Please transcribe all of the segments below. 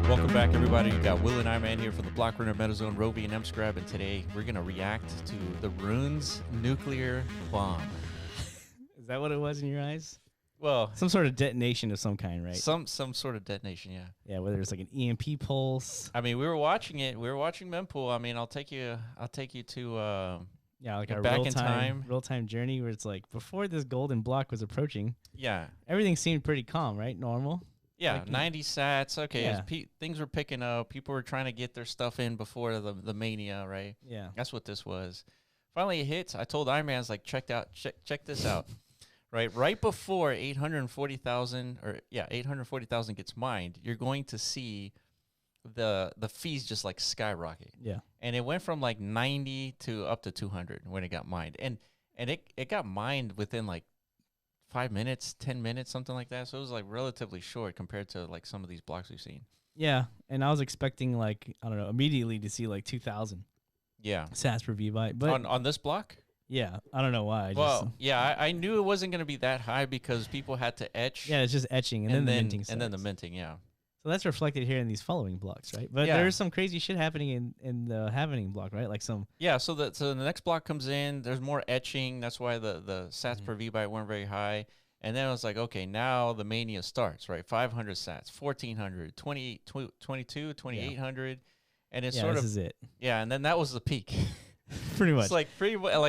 Welcome back, everybody. You got Will and I, man, here from the Block Runner, MetaZone, Rovi, and MScrab, and today we're going to react to the Rune's nuclear bomb. Is that what it was in your eyes? Well, some sort of detonation of some kind, right? Some sort of detonation, yeah. Yeah, whether it's like an EMP pulse. I mean, we were watching it. We were watching mempool. I mean, I'll take you to like a back in time, real-time journey where it's like before this golden block was approaching. Yeah, everything seemed pretty calm, right? Normal. Yeah, like, 90 sats. Okay, yeah. Things were picking up. People were trying to get their stuff in before the mania, right? Yeah, that's what this was. Finally, it hits. I told Iron Man, I was like, check this out. Right before 840,000 gets mined, you're going to see the fees just like skyrocket. Yeah, and it went from like 90 to up to 200 when it got mined, and it got mined within like 5 minutes, 10 minutes, something like that. So it was like relatively short compared to like some of these blocks we've seen. Yeah, and I was expecting like, I don't know, immediately to see like 2,000. Yeah, sats per V-byte, but on this block. Yeah, I don't know why. I knew it wasn't going to be that high because people had to etch. Yeah, it's just etching and then the minting. And then the minting, yeah. So that's reflected here in these following blocks, right? But there's some crazy shit happening in the halving block, right? Like some. Yeah, so the next block comes in. There's more etching. That's why the sats per V-byte weren't very high. And then I was like, okay, now the mania starts, right? 500 sats, 1,400, 22, 2,800. And it's sort of. This is it. Yeah, and then that was the peak. Pretty much. It's like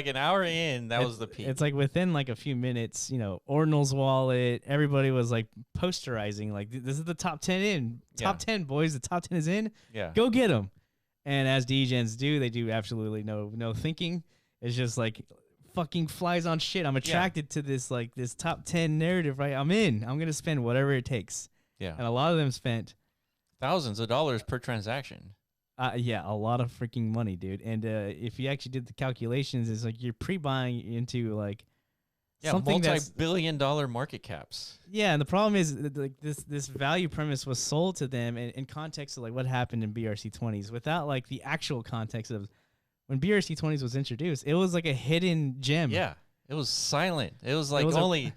an hour in, that was the peak. It's like within like a few minutes, Ordinal's wallet, everybody was like posterizing, like, this is the top 10 in. Top 10, boys. The top 10 is in. Yeah. Go get them. And as degens do, they do absolutely no thinking. It's just like fucking flies on shit. I'm attracted to this top 10 narrative, right? I'm in. I'm going to spend whatever it takes. Yeah. And a lot of them spent thousands of dollars per transaction. Yeah, a lot of freaking money, dude. And if you actually did the calculations, it's like you're pre-buying into like something multi-billion-dollar market caps. Yeah, and the problem is that, like this value premise was sold to them in context of like what happened in BRC20s without like the actual context of when BRC20s was introduced. It was like a hidden gem. Yeah, it was silent. It was like only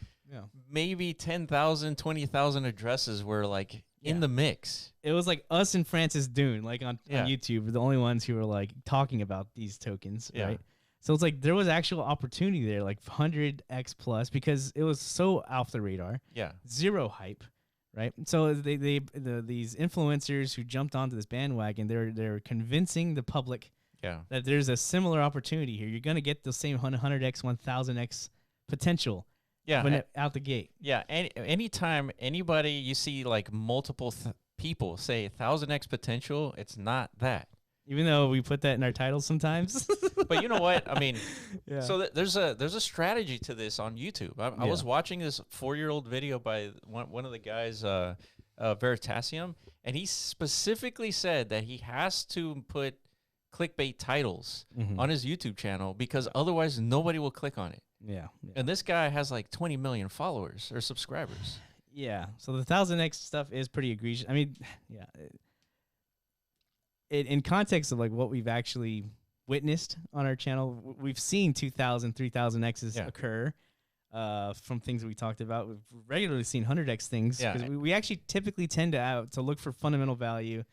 maybe 10,000, 20,000 addresses were like in the mix. It was like us and Francis Dune, like on YouTube, were the only ones who were like talking about these tokens, right? So it's like there was actual opportunity there, like 100x plus, because it was so off the radar. Yeah, zero hype, right? So these influencers who jumped onto this bandwagon, they're convincing the public that there's a similar opportunity here. You're gonna get the same 100x, 1000x potential. Yeah, when out the gate. Yeah, anytime anybody you see like multiple people say 1000x potential, it's not that. Even though we put that in our titles sometimes. But you know what? I mean, so there's a strategy to this on YouTube. I was watching this 4-year-old video by one of the guys, Veritasium, and he specifically said that he has to put clickbait titles on his YouTube channel because otherwise nobody will click on it. Yeah. And this guy has like 20 million followers or subscribers. Yeah. So the 1000x stuff is pretty egregious. I mean, yeah. In context of like what we've actually witnessed on our channel, we've seen 2,000, 3,000x's occur from things that we talked about. We've regularly seen 100x things because we actually typically tend to look for fundamental value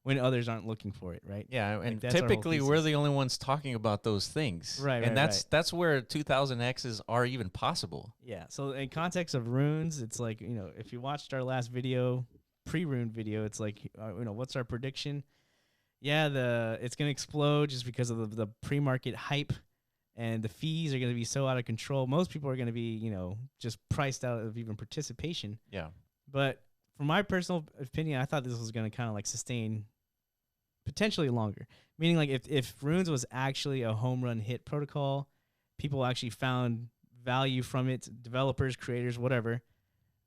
when others aren't looking for it, right? Yeah, and like typically we're the only ones talking about those things. Right, and that's where 2000Xs are even possible. Yeah, so in context of runes, it's like, if you watched our last video, pre-rune video, it's like, what's our prediction? Yeah, it's going to explode just because of the pre-market hype, and the fees are going to be so out of control. Most people are going to be, just priced out of even participation. Yeah. But from my personal opinion, I thought this was going to kind of like sustain potentially longer. Meaning like if Runes was actually a home run hit protocol, people actually found value from it, developers, creators, whatever,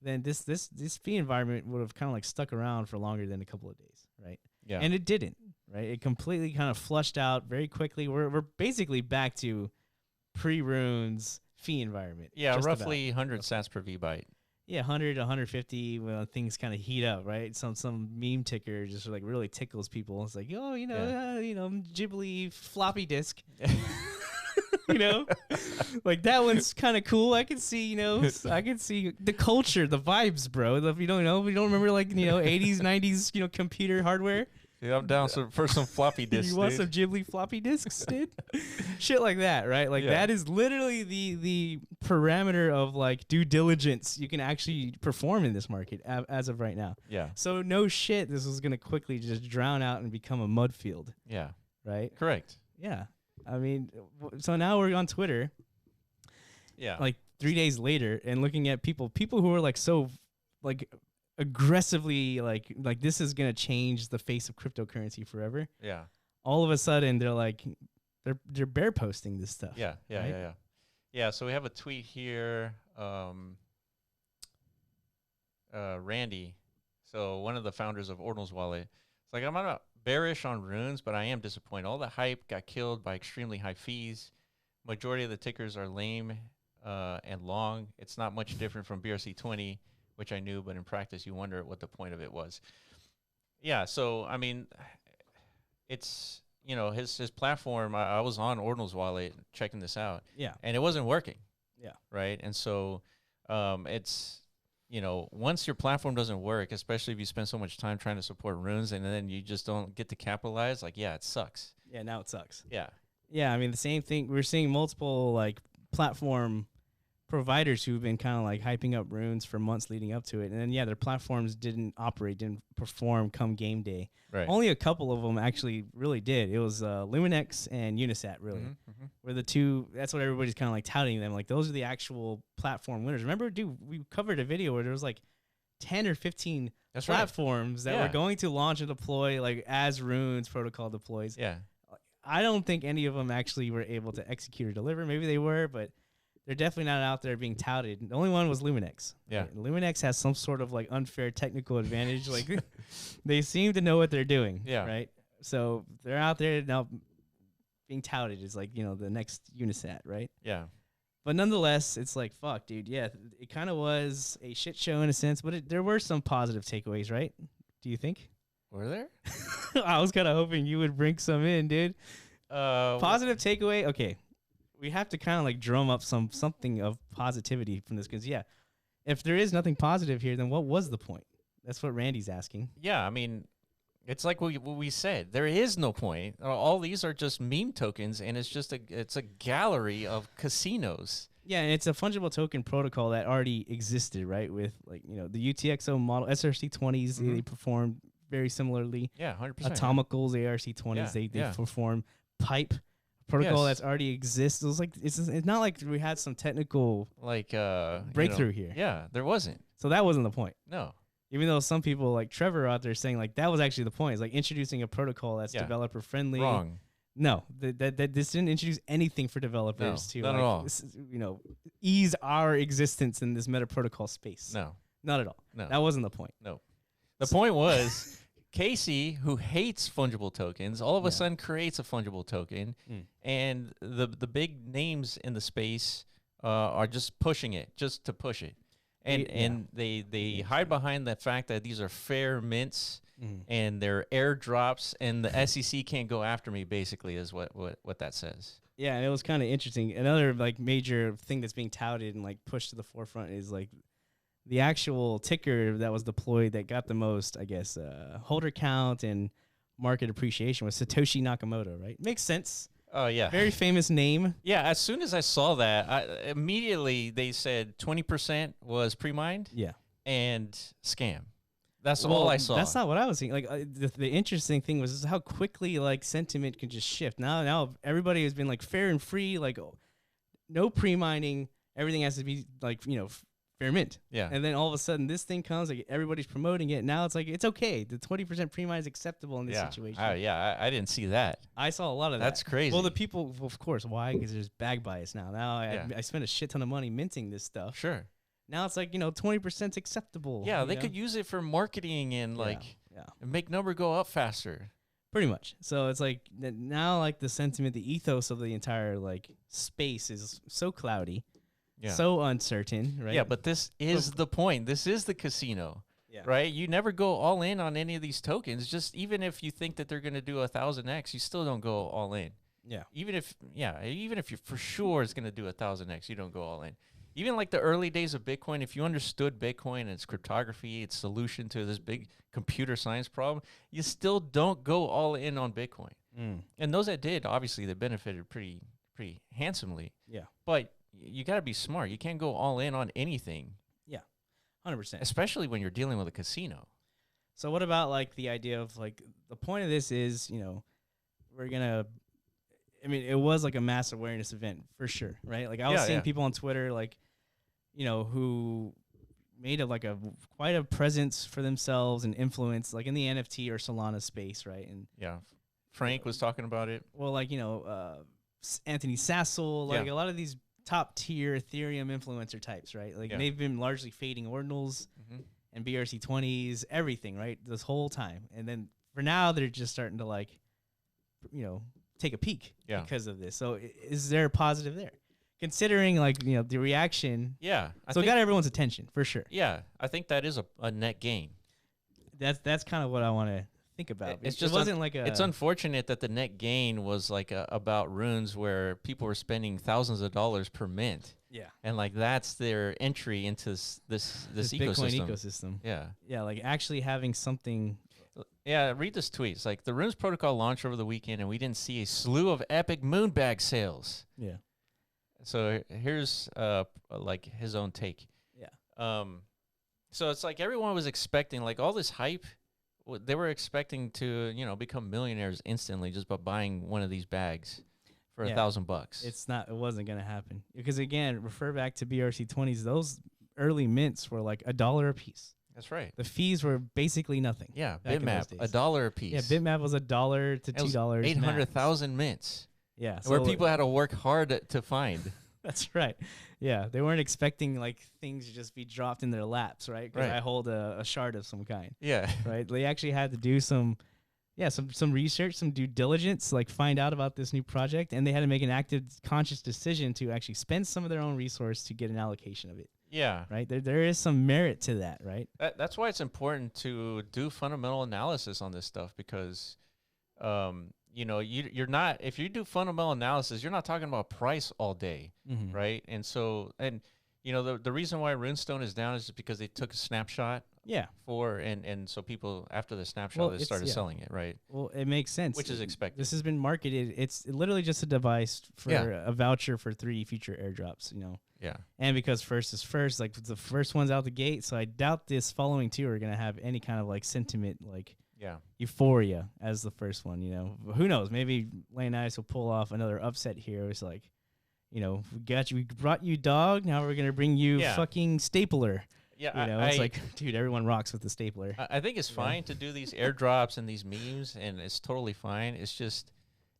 then this fee environment would have kind of like stuck around for longer than a couple of days, right? Yeah. And it didn't, right? It completely kind of flushed out very quickly. We're basically back to pre-Runes fee environment. Yeah, roughly 100 sats per V-byte. Yeah, 100 to 150 when things kind of heat up, right? Some meme ticker just like really tickles people. It's like, Ghibli floppy disk. You know, like that one's kind of cool. I can see, you know, I can see the culture, the vibes, bro. If you don't know, if you don't remember, like, you know, 80s, 90s, you know, computer hardware. Yeah, I'm down for some floppy disks. You want some Ghibli floppy disks, dude? Shit like that, right? Like that is literally the parameter of like due diligence you can actually perform in this market as of right now. Yeah. So no shit, this is gonna quickly just drown out and become a mud field. Yeah. Right. Correct. Yeah. I mean, so now we're on Twitter. Yeah. Like 3 days later, and looking at people who are like so like aggressively like this is gonna change the face of cryptocurrency forever. Yeah. All of a sudden they're like they're bear posting this stuff. Yeah. Yeah. Right? Yeah. Yeah. So we have a tweet here. Randy, so one of the founders of Ordinal's Wallet, it's like, I'm not bearish on runes, but I am disappointed. All the hype got killed by extremely high fees. Majority of the tickers are lame and long. It's not much different from BRC20, which I knew, but in practice, you wonder what the point of it was. Yeah, so, I mean, it's, you know, his platform, I was on Ordinal's Wallet checking this out. Yeah. And it wasn't working. Yeah. Right? And so it's, you know, once your platform doesn't work, especially if you spend so much time trying to support runes and then you just don't get to capitalize, like, yeah, it sucks. Yeah, now it sucks. Yeah. Yeah, I mean, the same thing. We're seeing multiple, like, platform providers who've been kind of, like, hyping up runes for months leading up to it. And then, yeah, their platforms didn't perform come game day. Right. Only a couple of them actually really did. It was Luminex and Unicent, really. Were the two, that's what everybody's kind of, like, touting them. Like, those are the actual platform winners. Remember, dude, we covered a video where there was, like, 10 or 15 platforms that were going to launch and deploy, like, as runes protocol deploys. Yeah. I don't think any of them actually were able to execute or deliver. Maybe they were, but they're definitely not out there being touted. The only one was Luminex. Yeah. Right? Luminex has some sort of like unfair technical advantage. Like they seem to know what they're doing. Yeah. Right. So they're out there now being touted as like, you know, the next Unicent. Right. Yeah. But nonetheless, it's like, fuck, dude. Yeah. It kind of was a shit show in a sense, but there were some positive takeaways, right? Do you think? Were there? I was kind of hoping you would bring some in, dude. Positive takeaway. Okay. We have to kind of like drum up something of positivity from this because, yeah, if there is nothing positive here, then what was the point? That's what Randy's asking. Yeah, I mean, it's like what we said. There is no point. All these are just meme tokens, and it's a gallery of casinos. Yeah, and it's a fungible token protocol that already existed, right? With like, you know, the UTXO model, SRC20s, they perform very similarly. Yeah, 100%. Atomicals, ARC20s, they perform pipe protocol that's already exists. It was like it's not like we had some technical like breakthrough here. Yeah, there wasn't. So that wasn't the point. No. Even though some people like Trevor out there saying like that was actually the point. It's like introducing a protocol that's developer friendly. Wrong. No, that this didn't introduce anything for developers to not at all. You know, ease our existence in this meta protocol space. No, not at all. No, that wasn't the point. No, the point was Casey, who hates fungible tokens, all of a sudden creates a fungible token, and the big names in the space are just pushing it, just to push it, and they hide behind the fact that these are fair mints. And they're airdrops, and the SEC can't go after me, basically, is what that says. Yeah, and it was kind of interesting. Another like major thing that's being touted and like pushed to the forefront is like the actual ticker that was deployed that got the most, I guess, holder count and market appreciation was Satoshi Nakamoto, right? Makes sense. Oh, yeah. Very famous name. Yeah, as soon as I saw that, immediately they said 20% was pre-mined and scam. That's all I saw. That's not what I was seeing. Like the interesting thing was how quickly like sentiment can just shift. Now everybody has been like fair and free, like no pre-mining. Everything has to be like, you know, fair mint. Yeah. And then all of a sudden this thing comes, like everybody's promoting it. Now it's like it's okay. The 20% pre-mine is acceptable in this situation. I didn't see that. I saw a lot of that. That's crazy. Well, the people, of course, why? Because there's bag bias now. I spent a shit ton of money minting this stuff. Sure. Now it's like, you know, 20% acceptable. Yeah, they could use it for marketing and like make number go up faster. Pretty much. So it's like now like the sentiment, the ethos of the entire like space is so cloudy, so uncertain, right? Yeah, but this is the point. This is the casino, right? You never go all in on any of these tokens. Just even if you think that they're going to do 1,000x, you still don't go all in. Yeah. Even if you're for sure it's going to do 1,000x, you don't go all in. Even like the early days of Bitcoin, if you understood Bitcoin and its cryptography, its solution to this big computer science problem, you still don't go all in on Bitcoin. And those that did, obviously, they benefited pretty handsomely. Yeah. But you got to be smart. You can't go all in on anything. Yeah. 100%. Especially when you're dealing with a casino. So what about like the idea of like the point of this is, we're going to, I mean, it was like a mass awareness event for sure, right? Like I was seeing people on Twitter, like, who made quite a presence for themselves and influence, like in the NFT or Solana space, right? And Frank was talking about it. Well, like Anthony Sassel, like a lot of these top tier Ethereum influencer types, right? Like they've been largely fading ordinals and BRC20s, everything, right? This whole time, and then for now they're just starting to like, take a peek because of this. So is there a positive there? Considering like, the reaction. Yeah. So it got everyone's attention for sure. Yeah. I think that is a net gain. That's kind of what I want to think about. It's just it's unfortunate that the net gain was like about runes where people were spending thousands of dollars per mint. Yeah. And like that's their entry into this Bitcoin ecosystem. Yeah. Yeah, like actually having something. Yeah, read this tweet. It's like the Runes protocol launched over the weekend and we didn't see a slew of epic moonbag sales. Yeah. So here's like his own take. Yeah. So it's like everyone was expecting like all this hype. They were expecting to, become millionaires instantly just by buying one of these bags for $1,000. It wasn't going to happen. Because again, refer back to BRC20s. Those early mints were like $1 a piece. That's right. The fees were basically nothing. Yeah, Bitmap, $1 a piece. Yeah, Bitmap was $1 to $2. 800,000 mints. Yeah. So where people had to work hard to find. That's right. Yeah, they weren't expecting like things to just be dropped in their laps, right? Because I hold a shard of some kind. Yeah. Right. They actually had to do some research, some due diligence, like find out about this new project, and they had to make an active, conscious decision to actually spend some of their own resource to get an allocation of it. Yeah. Right. There is some merit to that, right? That's why it's important to do fundamental analysis on this stuff because, you're not, if you do fundamental analysis, you're not talking about price all day, right? And so, the reason why Runestone is down is just because they took a snapshot. Yeah. And so people after the snapshot they started selling it, right? Well, it makes sense. Which is expected. This has been marketed. It's literally just a device for a voucher for 3 future airdrops, Yeah. And because first is first, like the first one's out the gate, so I doubt this following 2 are gonna have any kind of like sentiment like euphoria as the first one, Who knows? Maybe Leonidas will pull off another upset here. It's like, we brought you dog, now we're gonna bring you fucking stapler. Yeah, it's like, dude, everyone rocks with the stapler. I think it's fine to do these airdrops and these memes, and it's totally fine. It's just,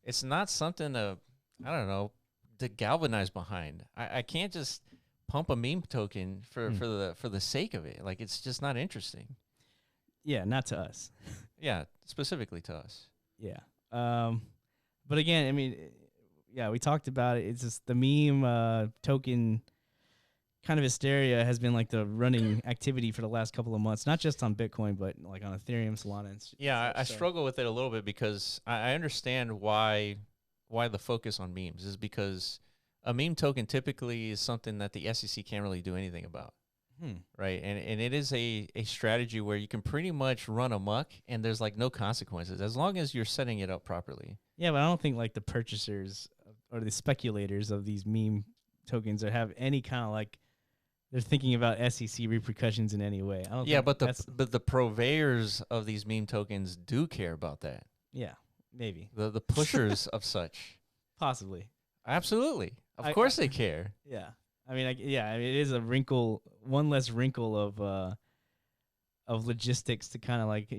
it's not something to galvanize behind. I can't just pump a meme token for the sake of it. Like, it's just not interesting. Yeah, not to us. Yeah, specifically to us. Yeah. But again, I mean, we talked about it. It's just the meme token kind of hysteria has been like the running activity for the last couple of months, not just on Bitcoin, but like on Ethereum, Solana. And I struggle with it a little bit because I understand why the focus on memes is because a meme token typically is something that the SEC can't really do anything about. Right. And it is a strategy where you can pretty much run amok and there's like no consequences as long as you're setting it up properly. Yeah, but I don't think like the purchasers or the speculators of these meme tokens that have any kind of like they're thinking about SEC repercussions in any way. I don't. Yeah, but the purveyors of these meme tokens do care about that. Yeah, maybe the pushers of such. Possibly. Absolutely. Of course they care. Yeah. I mean, it is a wrinkle, one less wrinkle of logistics to kind of like,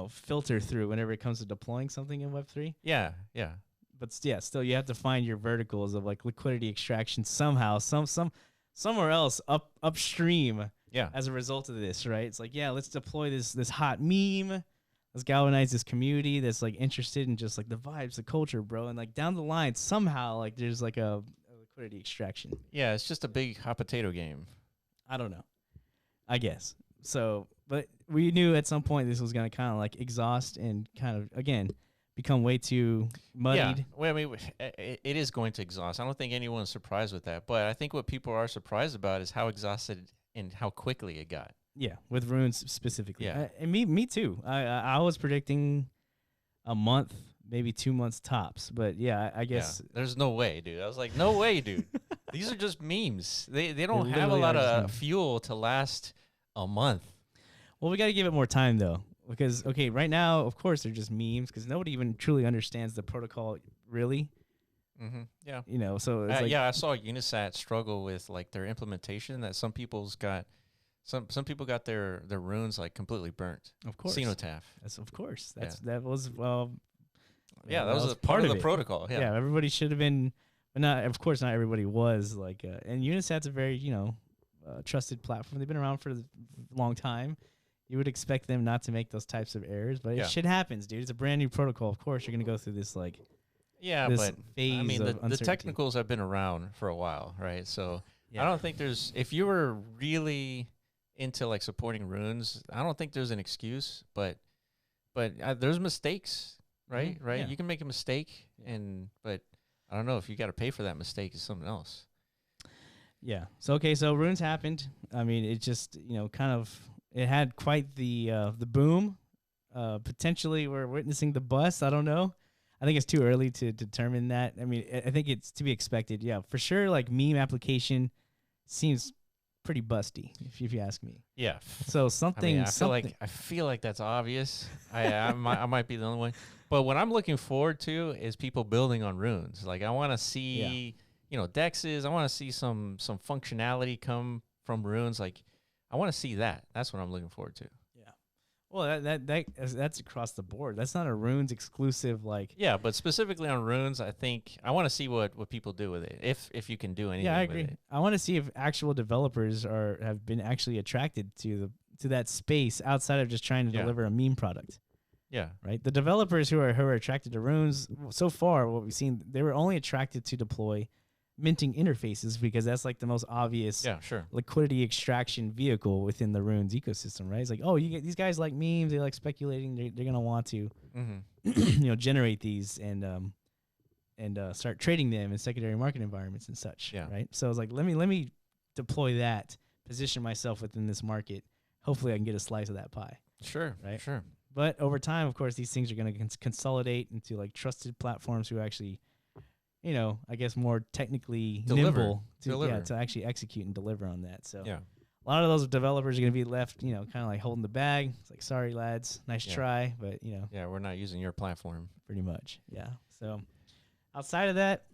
filter through whenever it comes to deploying something in Web3. Yeah, yeah. But still you have to find your verticals of like liquidity extraction somehow, somewhere else upstream. Yeah. As a result of this, right? It's like, let's deploy this hot meme. Let's galvanize this community that's like interested in just like the vibes, the culture, bro. And like down the line, somehow like there's like a liquidity extraction. Yeah, it's just a big hot potato game. I don't know. I guess. So, but we knew at some point this was going to kind of like exhaust and kind of, again, become way too muddied. Yeah. Well, I mean, it is going to exhaust. I don't think anyone's surprised with that. But I think what people are surprised about is how exhausted and how quickly it got. Yeah, with runes specifically. Yeah. And me too. I was predicting a month, maybe 2 months tops. But yeah, I guess there's no way, dude. I was like, no way, dude. These are just memes. They don't have a literally lot are just of memes. fuel to last a month. Well, we got to give it more time though, because okay, right now, of course, they're just memes because nobody even truly understands the protocol really. Mm-hmm. Yeah. You know, so it's like, yeah, I saw Unicent struggle with like their implementation. That some people's got some people got their runes like completely burnt. of course, Cenotaph. of course, that was Yeah, that was a part of the protocol. Yeah. Yeah, everybody should have been, but not. Of course, not everybody was like. And Unicent's a very trusted platform. They've been around for a long time. You would expect them not to make those types of errors, but shit happens, dude. It's a brand new protocol. Of course, you're gonna go through this like. Yeah, this but phase I mean, of the uncertainty. technicals have been around for a while, right? So Yeah. I don't think there's, if you were really into like supporting runes, I don't think there's an excuse, but there's mistakes, right? Mhm. Right? Yeah. You can make a mistake, but I don't know if you got to pay for that mistake is something else. Yeah. So runes happened. I mean, it just kind of it had quite the boom. Potentially, we're witnessing the bust. I don't know. I think it's too early to determine that. I mean, I think it's to be expected. Yeah, for sure. Like meme application seems pretty busty, if you ask me. Yeah. So something. I feel like that's obvious. I might be the only one. But what I'm looking forward to is people building on runes. Like I want to see, dexes. I want to see some functionality come from runes. Like I want to see that. That's what I'm looking forward to. Well, that's across the board. That's not a runes exclusive. Like yeah, but specifically on runes, I think I want to see what people do with it. If you can do anything. Yeah, I agree. With it. I want to see if actual developers have been actually attracted to that space outside of just trying to deliver a meme product. Yeah. Right. The developers who are attracted to runes so far, what we've seen, they were only attracted to deploy minting interfaces because that's like the most obvious liquidity extraction vehicle within the runes ecosystem, right? It's like, oh, these guys like memes, they like speculating, they're gonna want to generate these and start trading them in secondary market environments and such. Yeah. Right. So it's like let me deploy that, position myself within this market. Hopefully I can get a slice of that pie. Sure. Right. Sure. But over time, of course, these things are going to consolidate into like trusted platforms who actually, I guess more technically nimble to actually execute and deliver on that. So yeah, a lot of those developers are going to be left, kind of like holding the bag. It's like, sorry, lads, nice try, but yeah, we're not using your platform. Pretty much, yeah. So outside of that,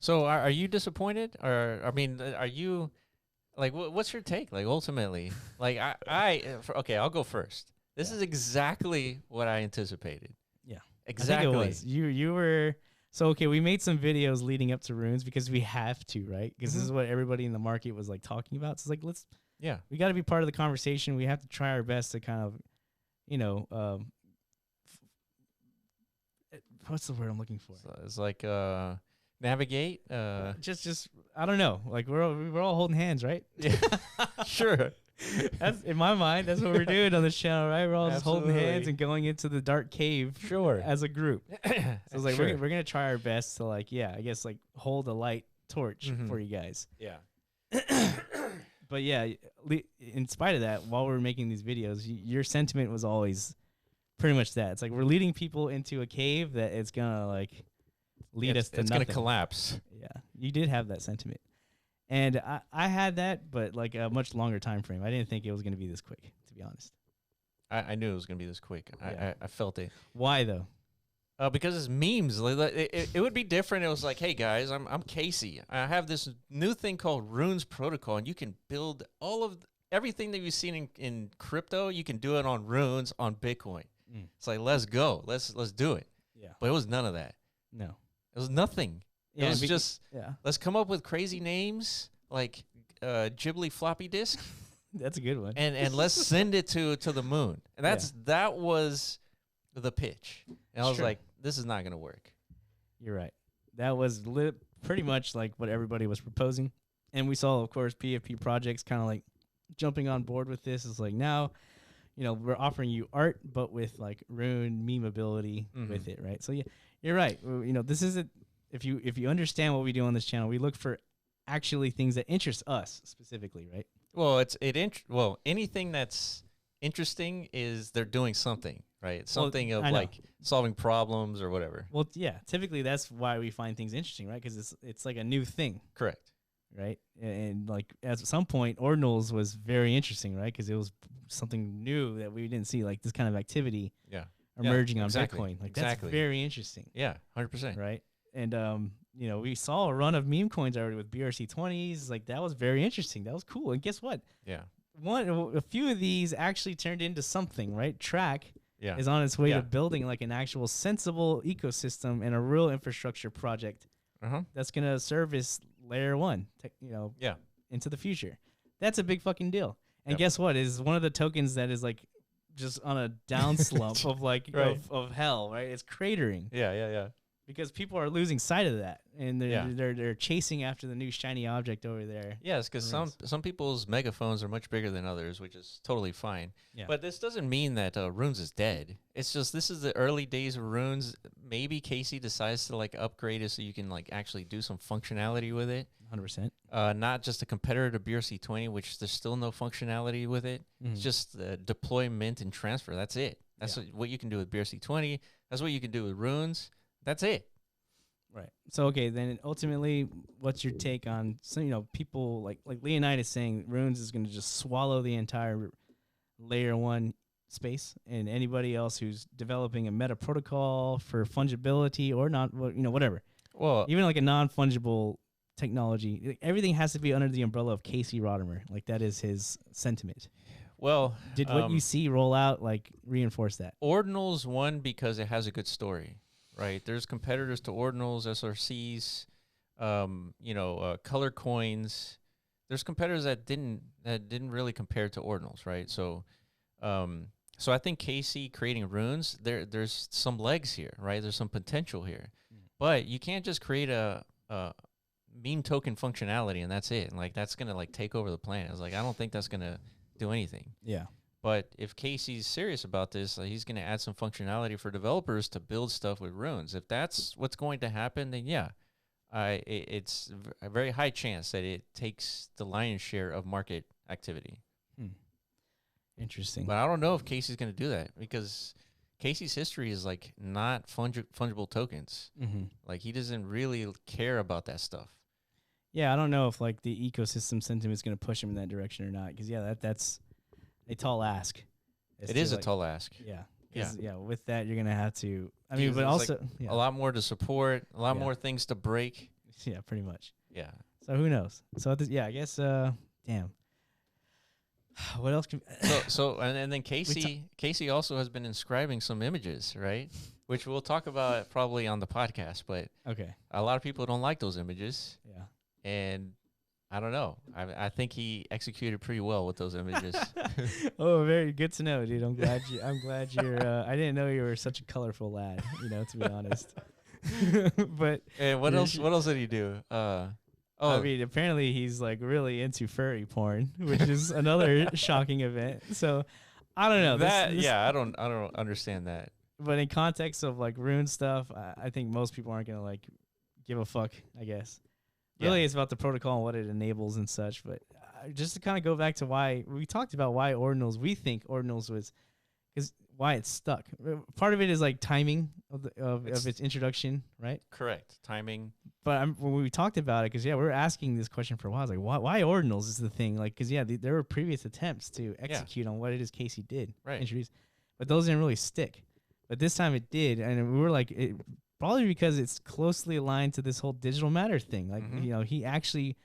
so are you disappointed, or I mean, are you like what's your take? Like ultimately, like okay, I'll go first. This is exactly what I anticipated. Yeah, exactly. I think it was. You were. So, okay, we made some videos leading up to runes because we have to, right? Because this is what everybody in the market was like talking about. So it's like, we got to be part of the conversation. We have to try our best to kind of, what's the word I'm looking for? So it's like navigate. Just I don't know. Like we're all holding hands, right? Yeah, sure. That's in my mind. That's what we're doing on this channel, right? We're all just holding hands and going into the dark cave, as a group. So it's like we're gonna try our best to I guess hold a light torch for you guys. Yeah. But yeah, in spite of that, while we were making these videos, your sentiment was always pretty much that. It's like we're leading people into a cave that it's gonna lead us to nothing. It's gonna collapse. Yeah, you did have that sentiment. And I had that, but like a much longer time frame. I didn't think it was going to be this quick, to be honest. I knew it was going to be this quick. Yeah. I felt it. Why though? Because it's memes. It would be different. It was like, hey guys, I'm Casey. I have this new thing called Runes Protocol, and you can build everything that you've seen in crypto. You can do it on Runes on Bitcoin. It's like, let's go, let's do it. Yeah. But it was none of that. No, it was nothing. Yeah, it was just let's come up with crazy names like Ghibli floppy disk. That's a good one. And let's send it to the moon. And that was the pitch. And I was like, this is not going to work. You're right. That was pretty much like what everybody was proposing. And we saw, of course, PFP projects kind of like jumping on board with this. It's like now, we're offering you art, but with like Rune meme ability with it, right? So yeah, you're right. This isn't, if you understand what we do on this channel, we look for actually things that interest us specifically, right? Well, anything that's interesting is they're doing something, right? Something of like solving problems or whatever. Well, yeah, typically that's why we find things interesting, right? Because it's like a new thing. Correct. Right. And like at some point, ordinals was very interesting, right? Because it was something new that we didn't see, like this kind of activity emerging on Bitcoin. Like that's very interesting. Yeah, 100%. Right. And we saw a run of meme coins already with BRC20s. Like that was very interesting. That was cool. And guess what? Yeah. A few of these actually turned into something, right? Track is on its way to building like an actual sensible ecosystem and a real infrastructure project that's going to service layer 1, into the future. That's a big fucking deal. And guess what? Is one of the tokens that is like just on a down slump of like of hell, right? It's cratering. Yeah. Because people are losing sight of that, and they're chasing after the new shiny object over there. Yes, because some people's megaphones are much bigger than others, which is totally fine. Yeah. But this doesn't mean that Runes is dead. It's just this is the early days of Runes. Maybe Casey decides to like upgrade it so you can like actually do some functionality with it. 100%. Not just a competitor to BRC20, which there's still no functionality with it. It's just deploy, mint, and transfer. That's it. That's what you can do with BRC20. That's what you can do with Runes. That's it. Right. So, okay, then ultimately, what's your take on, people like Leonid is saying Runes is going to just swallow the entire layer 1 space, and anybody else who's developing a meta protocol for fungibility or not, whatever. Well, even like a non-fungible technology, like, everything has to be under the umbrella of Casey Rodimer. Like that is his sentiment. Well, did what you see roll out like reinforce that? Ordinals won because it has a good story. Right, there's competitors to ordinals, SRCs, color coins. There's competitors that didn't really compare to ordinals, right? So, I think Casey creating Runes, there's some legs here, right? There's some potential here, but you can't just create a meme token functionality and that's it. And like that's gonna like take over the planet. I was like, I don't think that's gonna do anything. Yeah. But if Casey's serious about this, he's going to add some functionality for developers to build stuff with Runes. If that's what's going to happen, then it's a very high chance that it takes the lion's share of market activity. Interesting. But I don't know if Casey's going to do that because Casey's history is like not fungible tokens. Like he doesn't really care about that stuff. Yeah, I don't know if like the ecosystem sentiment is going to push him in that direction or not. Because that's a tall ask. It is a tall ask. Yeah. Yeah. With that, you're gonna have to. I mean, but also like a lot more to support, a lot more things to break. Yeah, pretty much. Yeah. So who knows? So I guess. Damn. What else? And then Casey also has been inscribing some images, right? Which we'll talk about probably on the podcast. But okay, a lot of people don't like those images. Yeah. And I don't know. I think he executed pretty well with those images. Oh, very good to know, dude. I'm glad you're. I didn't know you were such a colorful lad. To be honest. But what else? What else did he do? I mean, apparently he's like really into furry porn, which is another shocking event. So I don't know. I don't understand that. But in context of like Rune stuff, I think most people aren't gonna like give a fuck, I guess. Really, it's about the protocol and what it enables and such. But just to kind of go back to why we talked about why ordinals, we think ordinals was, because why it's stuck. Part of it is like timing of its introduction, right? Correct, timing. But when we talked about it, because we were asking this question for a while. I was like, why ordinals is the thing? Like, because there were previous attempts to execute on what it is Casey did, introduce, but those didn't really stick. But this time it did, and we were like, probably because it's closely aligned to this whole digital matter thing. Like, he actually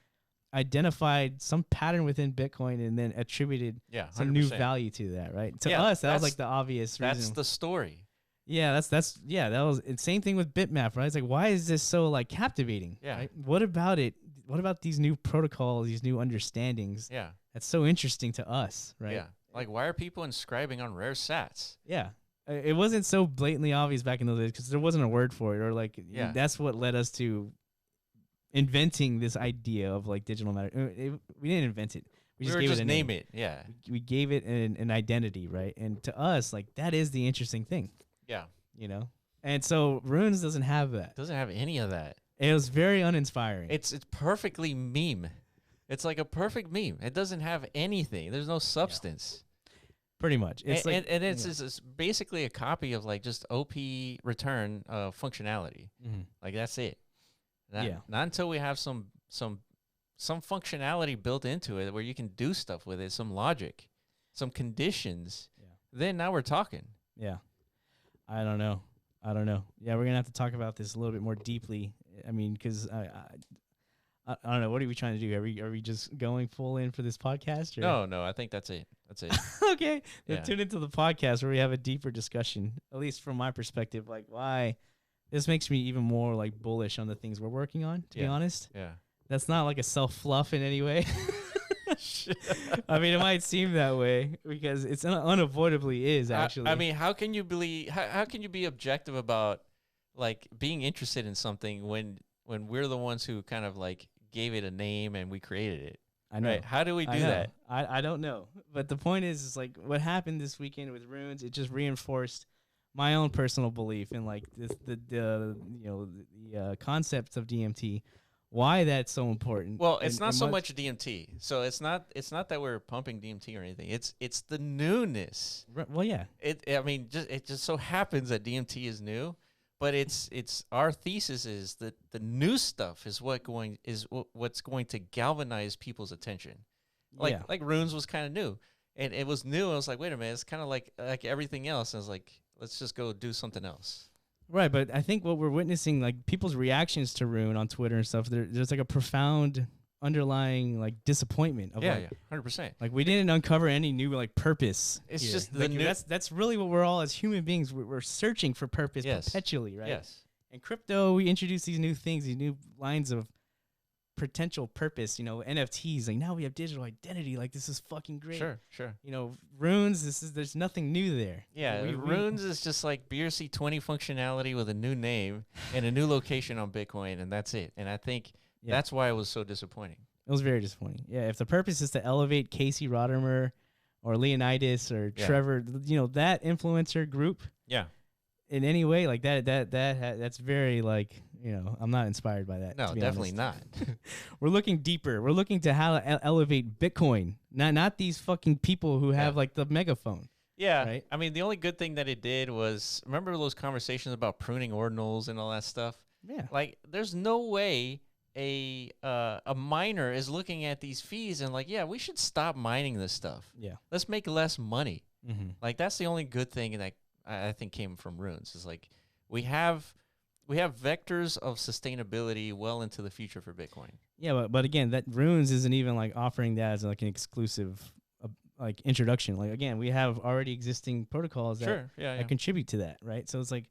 identified some pattern within Bitcoin and then attributed some new value to that, right? To us, that was like the obvious reason. That's the story. Yeah, that was same thing with Bitmap, right? It's like, why is this so like captivating? Yeah. Right? What about it? What about these new protocols, these new understandings? Yeah. That's so interesting to us, right? Yeah. Like, why are people inscribing on rare sats? Yeah. It wasn't so blatantly obvious back in those days because there wasn't a word for it, or like that's what led us to inventing this idea of like digital matter. We didn't invent it. We just gave just it a name it. Yeah. We gave it an identity, right? And to us, like, that is the interesting thing. Yeah. You know? And so Runes doesn't have that. Doesn't have any of that. It was very uninspiring. It's perfectly meme. It's like a perfect meme. It doesn't have anything. There's no substance. Pretty much. It's it's basically a copy of like just OP return functionality. Like that's it. Not until we have some functionality built into it where you can do stuff with it, some logic, some conditions. Then now we're talking. Yeah. I don't know. Yeah, we're gonna have to talk about this a little bit more deeply. I mean, because I don't know. What are we trying to do? Are we just going full in for this podcast? Or? No. I think that's it. Okay. Then tune into the podcast where we have a deeper discussion. At least from my perspective, like why this makes me even more like bullish on the things we're working on. To be honest. Yeah. That's not like a self fluff in any way. I mean, it might seem that way because it's unavoidably is actually. I mean, how can you be objective about like being interested in something when we're the ones who kind of like gave it a name and we created it? I know. Right? How do we do that? I don't know. But the point is like what happened this weekend with Runes, it just reinforced my own personal belief in like the concepts of DMT. Why that's so important? Well, it's not so much DMT. So it's not that we're pumping DMT or anything. It's the newness. Well, yeah. It just so happens that DMT is new, but it's our thesis is that the new stuff is what's going to galvanize people's attention. Like Runes was kind of new, and it was new. I was like, wait a minute, it's kind of like everything else. I was like, let's just go do something else. Right, but I think what we're witnessing, like people's reactions to Rune on Twitter and stuff, there's like a profound underlying like disappointment of 100%. Like we didn't uncover any new like purpose. It's here. just like, that's really what we're all as human beings. We're searching for purpose perpetually, right? Yes. In crypto, we introduce these new things, these new lines of potential purpose. You know, NFTs. Like now we have digital identity. Like this is fucking great. Sure. You know, Runes. There's nothing new there. Yeah, Runes is just like BRC20 functionality with a new name and a new location on Bitcoin, and that's it. And I think that's why it was so disappointing. It was very disappointing. Yeah, if the purpose is to elevate Casey Rodimer or Leonidas or Trevor, you know, that influencer group. Yeah. In any way like that's very like, you know, I'm not inspired by that. No, definitely not. We're looking deeper. We're looking to how to elevate Bitcoin, not these fucking people who have like the megaphone. Yeah, right? I mean, the only good thing that it did was, remember those conversations about pruning ordinals and all that stuff? Yeah. Like, there's no way a miner is looking at these fees and like, yeah, we should stop mining this stuff. Yeah. Let's make less money. Like, that's the only good thing that I think came from Runes is like, we have vectors of sustainability well into the future for Bitcoin. Yeah, but again, that Runes isn't even like offering that as like an exclusive like introduction. Like again, we have already existing protocols that contribute to that, right? So it's like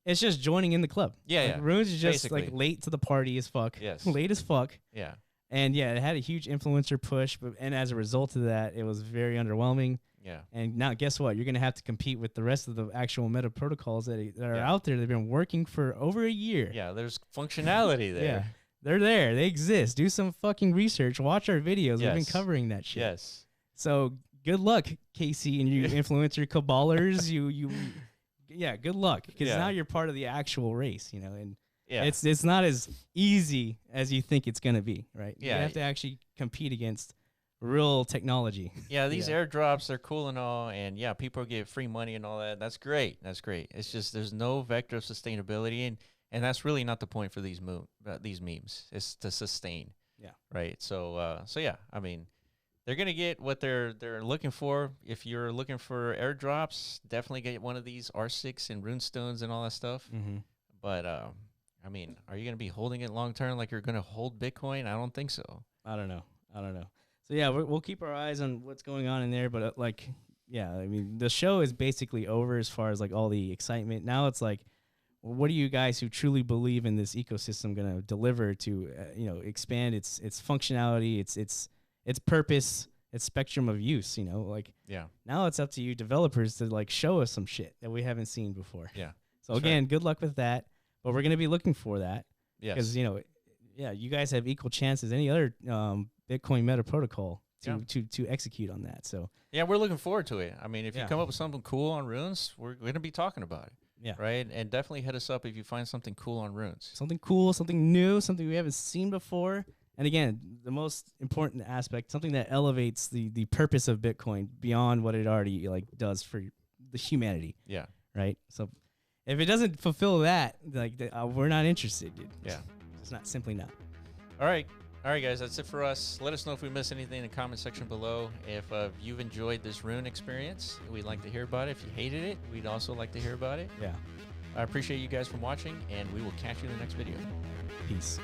it's just joining in the club. Yeah, like, Runes is just like late to the party as fuck. Yes, late as fuck. Yeah, and it had a huge influencer push, and as a result of that, it was very underwhelming. Yeah. And now guess what? You're going to have to compete with the rest of the actual meta protocols that are out there. They've been working for over a year. Yeah, there's functionality there. Yeah. They're there. They exist. Do some fucking research. Watch our videos. We've been covering that shit. Yes. So good luck, Casey, and you influencer caballers. Good luck. Because now you're part of the actual race, you know, and it's not as easy as you think it's going to be, right? Yeah. You have to actually compete against real technology. Yeah, these airdrops, they're cool and all, and people get free money and all that. That's great. It's just there's no vector of sustainability, and that's really not the point for these memes. It's to sustain. Yeah. Right. So I mean, they're gonna get what they're looking for. If you're looking for airdrops, definitely get one of these R6 and runestones and all that stuff. But I mean, are you gonna be holding it long term like you're gonna hold Bitcoin? I don't think so. I don't know. So yeah, we'll keep our eyes on what's going on in there, but I mean, the show is basically over as far as like all the excitement. Now it's like, well, what are you guys who truly believe in this ecosystem going to deliver to, expand its functionality, its purpose, its spectrum of use, you know, like, now it's up to you developers to like show us some shit that we haven't seen before. Yeah. So again, good luck with that, but we're going to be looking for that. Yes. Because, you guys have equal chances as any other, Bitcoin meta protocol to execute on that. So yeah, we're looking forward to it. I mean, if you Yeah. come up with something cool on runes, we're going to be talking about it. Yeah. Right. And definitely hit us up if you find something cool on runes. something cool, something new, something we haven't seen before. And again, the most important aspect, something that elevates the purpose of Bitcoin beyond what it already like does for the humanity. Yeah. Right. So if it doesn't fulfill that, like we're not interested, dude. Yeah. It's not simply not. All right, guys, that's it for us. Let us know if we missed anything in the comment section below. If you've enjoyed this rune experience, we'd like to hear about it. If you hated it, we'd also like to hear about it. Yeah. I appreciate you guys from watching, and we will catch you in the next video. Peace.